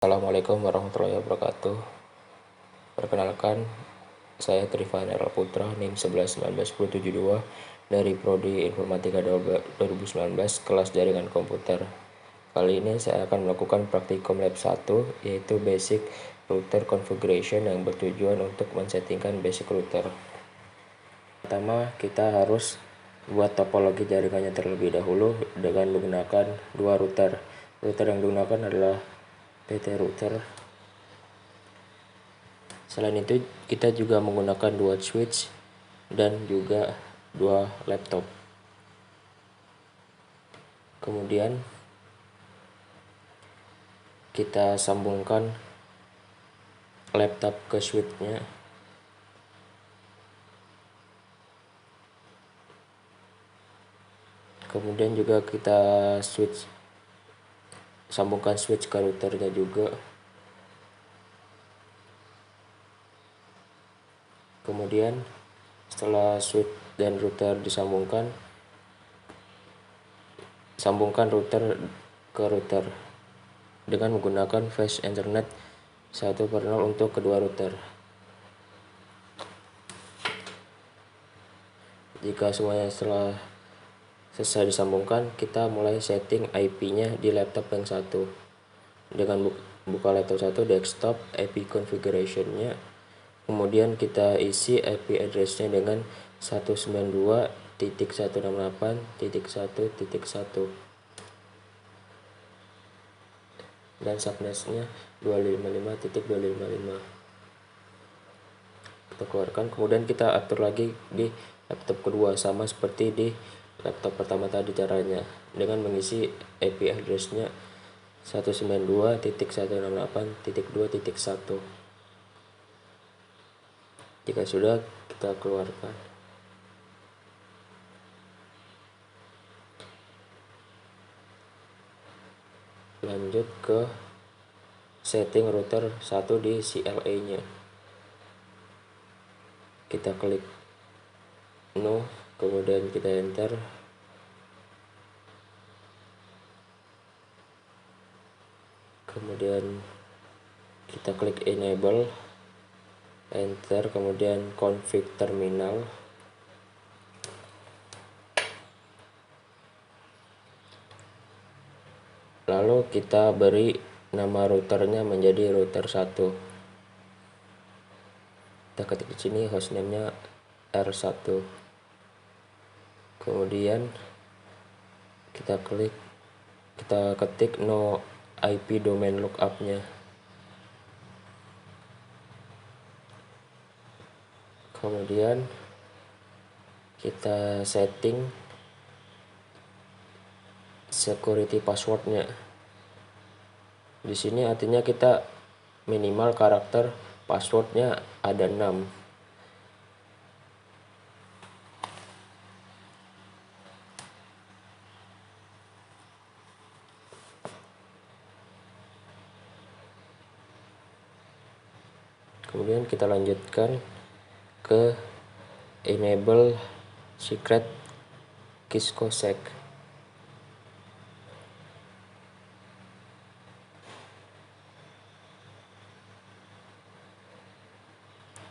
Assalamualaikum warahmatullahi wabarakatuh. Perkenalkan, saya Trivanel Putra, NIM 11191072 dari Prodi Informatika 2019, kelas Jaringan Komputer. Kali ini saya akan melakukan praktikum lab 1, yaitu Basic Router Configuration yang bertujuan untuk men-settingkan basic router. Pertama, kita harus buat topologi jaringannya terlebih dahulu dengan menggunakan dua router. Router yang digunakan adalah PT router. Selain itu, kita juga menggunakan dua switch dan juga dua laptop. Kemudian kita sambungkan laptop ke switchnya. Kemudian juga kita sambungkan switch ke routernya juga. Kemudian setelah switch dan router disambungkan, sambungkan router ke router dengan menggunakan flash Ethernet 1/0 untuk kedua router. Jika semuanya setelah selesai disambungkan, kita mulai setting IP-nya di laptop yang satu. Dengan buka laptop satu, desktop, IP configuration-nya. Kemudian kita isi IP address-nya dengan 192.168.1.1 dan subnet-nya 255.255. Kita keluarkan, kemudian kita atur lagi di laptop kedua, sama seperti di laptop pertama tadi caranya, dengan mengisi IP address-nya 192.168.2.1. Jika sudah, kita keluarkan. Lanjut ke setting router 1 di CLA-nya. Kita klik no, kemudian kita enter. Kemudian kita klik enable, enter, kemudian config terminal. Lalu kita beri nama routernya menjadi router 1. Kita ketik di sini hostname-nya R1. Kemudian kita ketik no IP domain lookup-nya. Kemudian kita setting security password-nya. Di sini artinya kita minimal karakter password-nya ada 6. Kemudian kita lanjutkan ke enable secret KISCOSEC.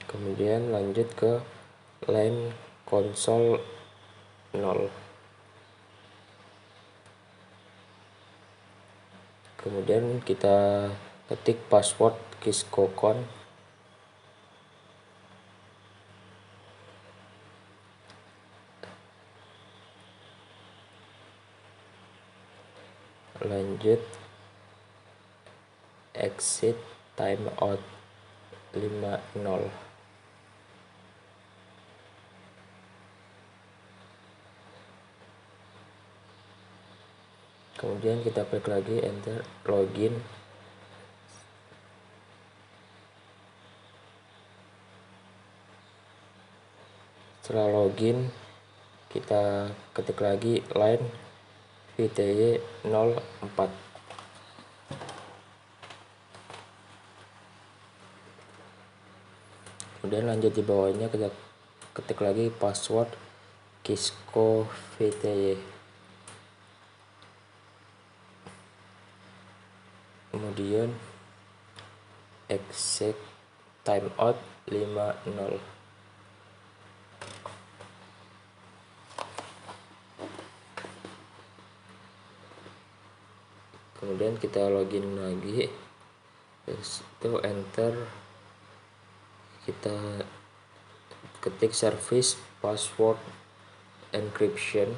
Kemudian lanjut ke line console 0. Kemudian kita ketik password KISCOCON. Lanjut exit timeout 50. Kemudian kita klik lagi, enter, login. Setelah login, kita ketik lagi line VTY 04. Kemudian lanjut di bawahnya kita ketik lagi password KISCO VTY. Kemudian exec timeout 50. Kemudian kita login lagi, terus itu enter, kita ketik service password encryption.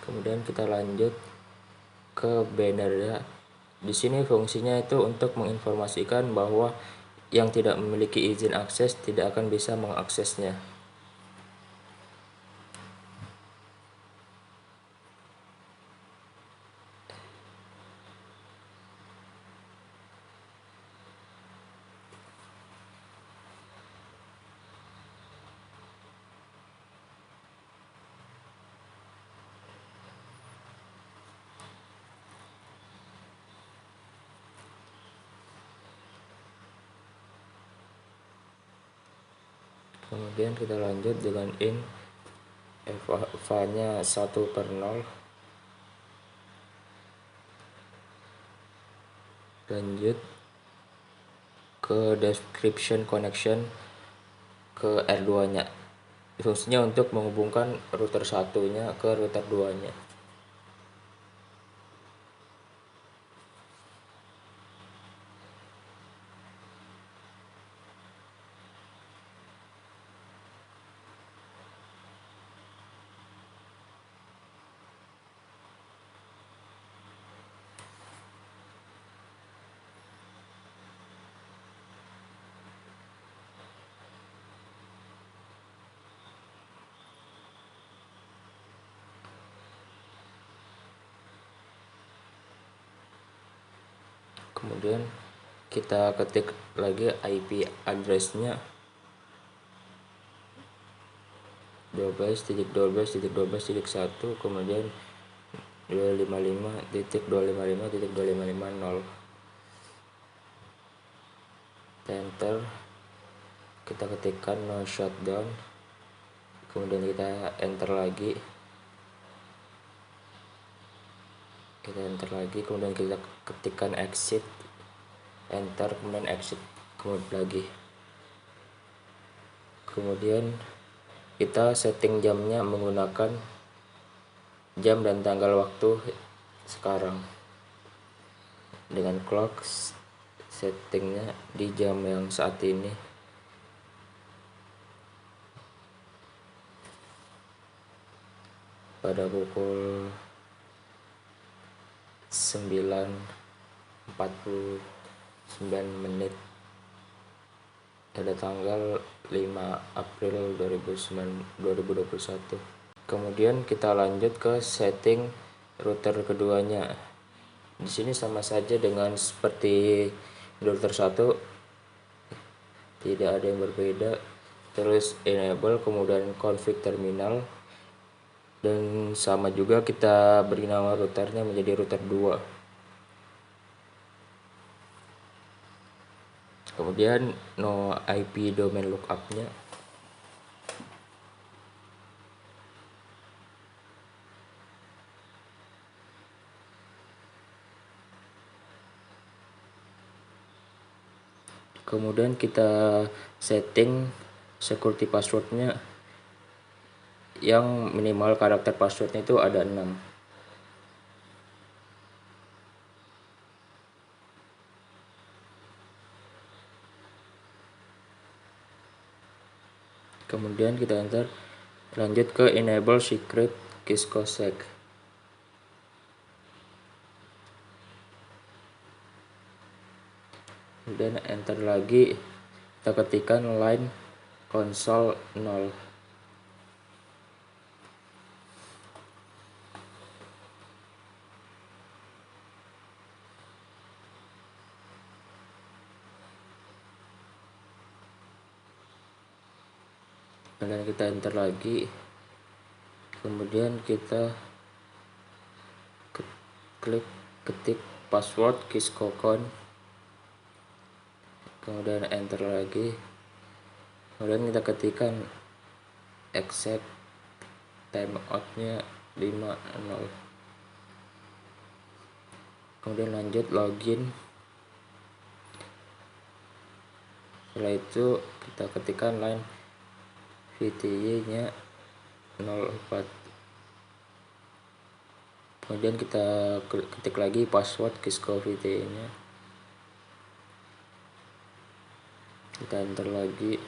Kemudian kita lanjut ke banner. Di sini fungsinya itu untuk menginformasikan bahwa yang tidak memiliki izin akses tidak akan bisa mengaksesnya. Kemudian kita lanjut dengan int nya 1/0. Lanjut ke description connection ke R2 nya. Fungsinya untuk menghubungkan router 1-nya ke router 2-nya. Kemudian kita ketik lagi IP address-nya 12.12.12.1, kemudian 255.255.250. Enter, kita ketikkan no shutdown, kemudian kita enter lagi, kemudian kita ketikkan exit, enter, kemudian exit lagi. Kemudian kita setting jamnya menggunakan jam dan tanggal waktu sekarang dengan clock settingnya di jam yang saat ini. Pada pukul 9.49 pada tanggal 5 April 2021. Kemudian kita lanjut ke setting router keduanya. Di sini sama saja dengan seperti router 1, tidak ada yang berbeda. Terus enable, kemudian config terminal, dan sama juga kita beri nama routernya menjadi router 2. Kemudian no IP domain lookup-nya. Kemudian kita setting security passwordnya, yang minimal karakter passwordnya itu ada 6. Kemudian kita enter, lanjut ke enable secret Cisco-sec. Kemudian enter lagi, kita ketikkan line console 0. Dan kita enter lagi, Kemudian kita klik ketik password Kiscocon, kemudian enter lagi, kemudian kita ketikkan exact timeoutnya 50, kemudian lanjut login. Setelah itu kita ketikkan line VTY nya 04, kemudian kita ketik lagi password Kisco VTY nya, kita enter lagi,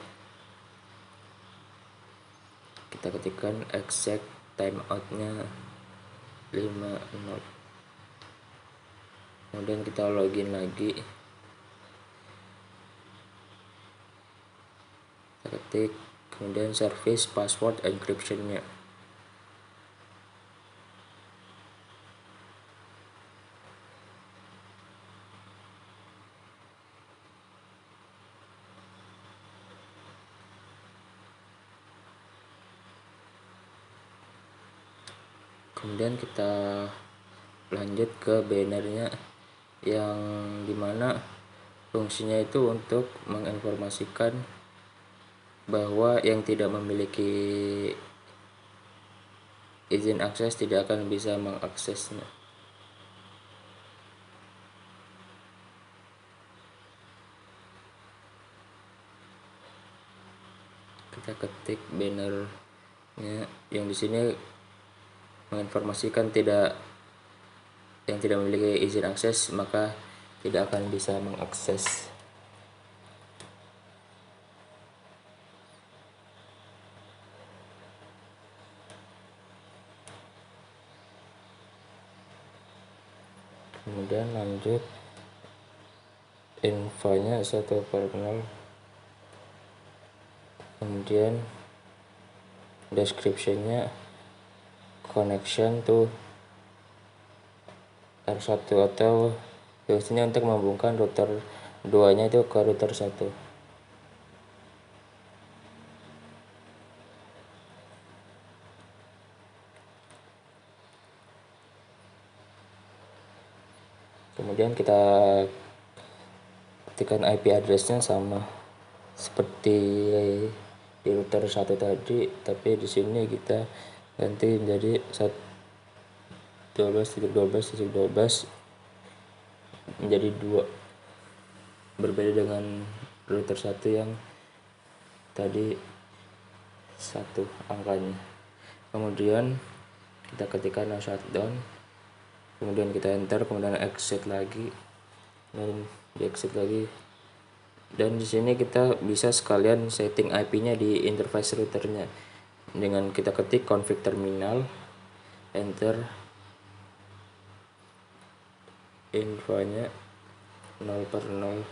kita ketikkan exact timeoutnya 50, kemudian kita login lagi, kita ketik, kemudian service password encryption-nya. Kemudian kita lanjut ke bannernya, yang dimana fungsinya itu untuk menginformasikan bahwa yang tidak memiliki izin akses tidak akan bisa mengaksesnya. Kita ketik bannernya yang di sini menginformasikan yang tidak memiliki izin akses maka tidak akan bisa mengakses. Kemudian lanjut infonya 1/0, kemudian description-nya connection to R1 atau biasanya untuk menghubungkan router 2 nya itu ke router 1. Kemudian kita ketikkan IP address-nya sama seperti di router 1 tadi, tapi di sini kita ganti menjadi 12.12.12 menjadi 2, berbeda dengan router 1 yang tadi 1 angkanya. Kemudian kita ketikkan no shutdown, kemudian kita enter, kemudian exit lagi, dan di exit lagi, dan di sini kita bisa sekalian setting IP-nya di interface routernya dengan kita ketik config terminal, enter, infonya 0/0,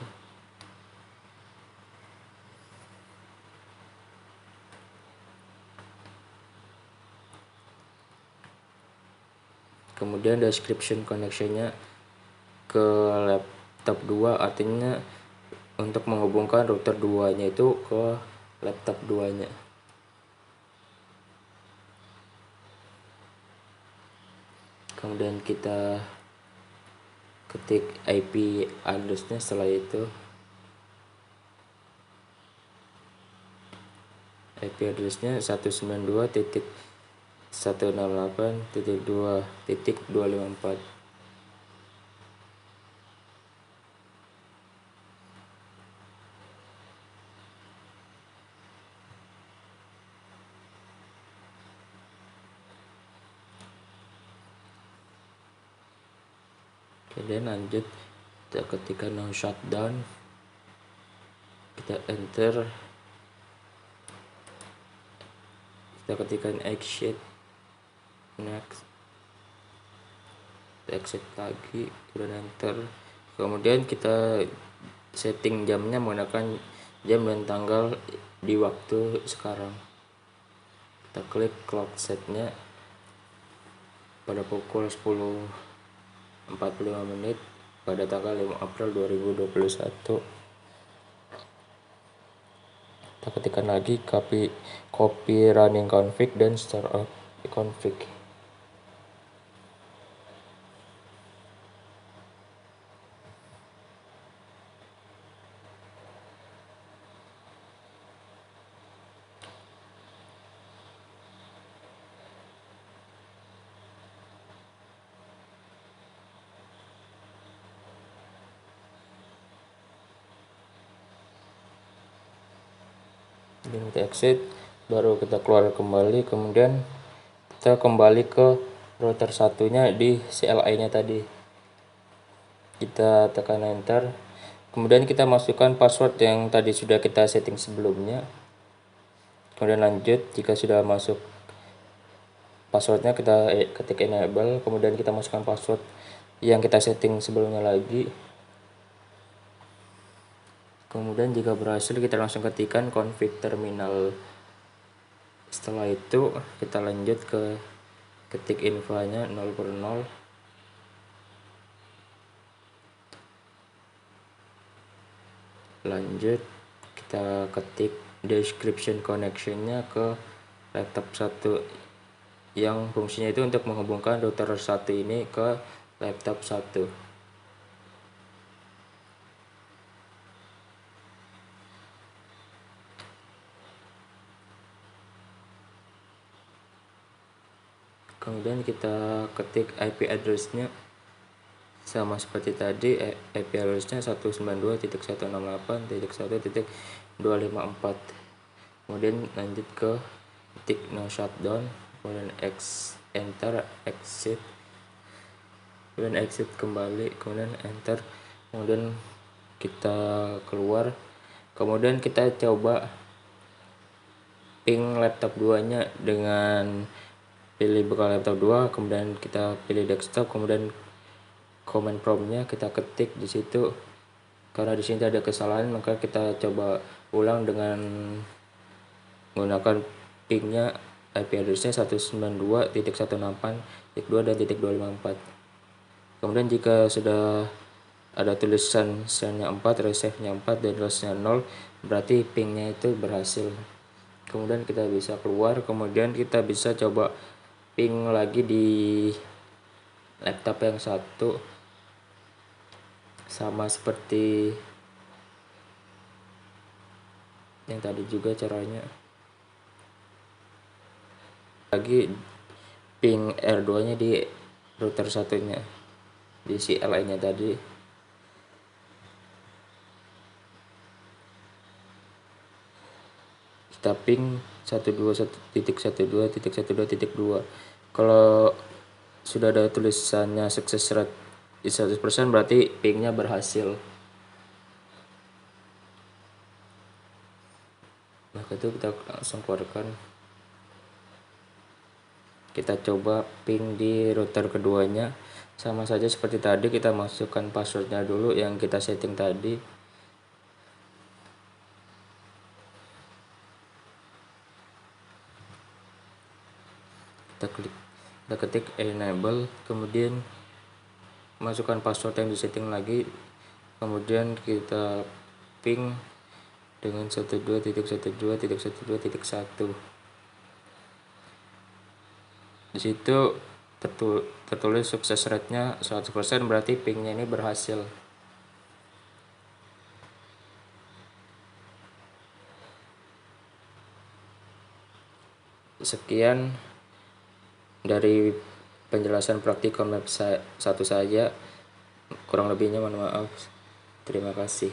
kemudian description connection-nya ke laptop 2, artinya untuk menghubungkan router 2 nya itu ke laptop 2 nya. Kemudian kita ketik IP address-nya, setelah itu IP address-nya 192.168.2.254. Kemudian lanjut kita ketikkan no shutdown, kita enter, kita ketikkan exit, next, exit lagi, kemudian enter, kemudian kita setting jamnya menggunakan jam dan tanggal di waktu sekarang. Kita klik clock setnya pada pukul 10.45 pada tanggal 5 April 2021. Kita ketikkan lagi copy running config dan start up. di config. Kita exit, baru kita keluar kembali, kemudian kita kembali ke router satunya di CLI nya tadi, kita tekan enter, kemudian kita masukkan password yang tadi sudah kita setting sebelumnya, kemudian lanjut. Jika sudah masuk passwordnya, kita ketik enable, kemudian kita masukkan password yang kita setting sebelumnya lagi. Kemudian jika berhasil, kita langsung ketikkan config terminal. Setelah itu kita lanjut ke ketik infonya 0/0, lanjut kita ketik description connectionnya ke laptop 1 yang fungsinya itu untuk menghubungkan router 1 ini ke laptop 1. Kemudian kita ketik IP address-nya sama seperti tadi, IP address-nya 192.168.1.254. Kemudian lanjut ke ketik no shutdown, kemudian enter, exit, kemudian exit kembali, kemudian enter, kemudian kita keluar. Kemudian kita coba ping laptop 2 nya dengan pilih bekal laptop 2, kemudian kita pilih desktop, kemudian command prompt-nya kita ketik di situ. Karena di sini ada kesalahan, maka kita coba ulang dengan menggunakan ping-nya, IP address-nya 192.168.2 dan .254. Kemudian jika sudah ada tulisan share-nya 4, receive-nya 4 dan loss-nya 0, berarti ping-nya itu berhasil. Kemudian kita bisa keluar, kemudian kita bisa coba ping lagi di laptop yang satu, sama seperti yang tadi juga caranya. Lagi ping R2 nya di router satunya di CLI nya tadi. Kita ping 121.12.1.2. Kalau sudah ada tulisannya success rate 100%, berarti pingnya berhasil. Maka itu kita langsung keluarkan. Kita coba ping di router keduanya, sama saja seperti tadi, kita masukkan passwordnya dulu yang kita setting tadi. Kita ketik enable, kemudian masukkan password yang disetting lagi, kemudian kita ping dengan 12.1.2.1.1. Di situ tertulis sukses rate-nya 100%, berarti pingnya ini berhasil. Sekian dari penjelasan praktikum web 1 saja, kurang lebihnya mohon maaf. Terima kasih.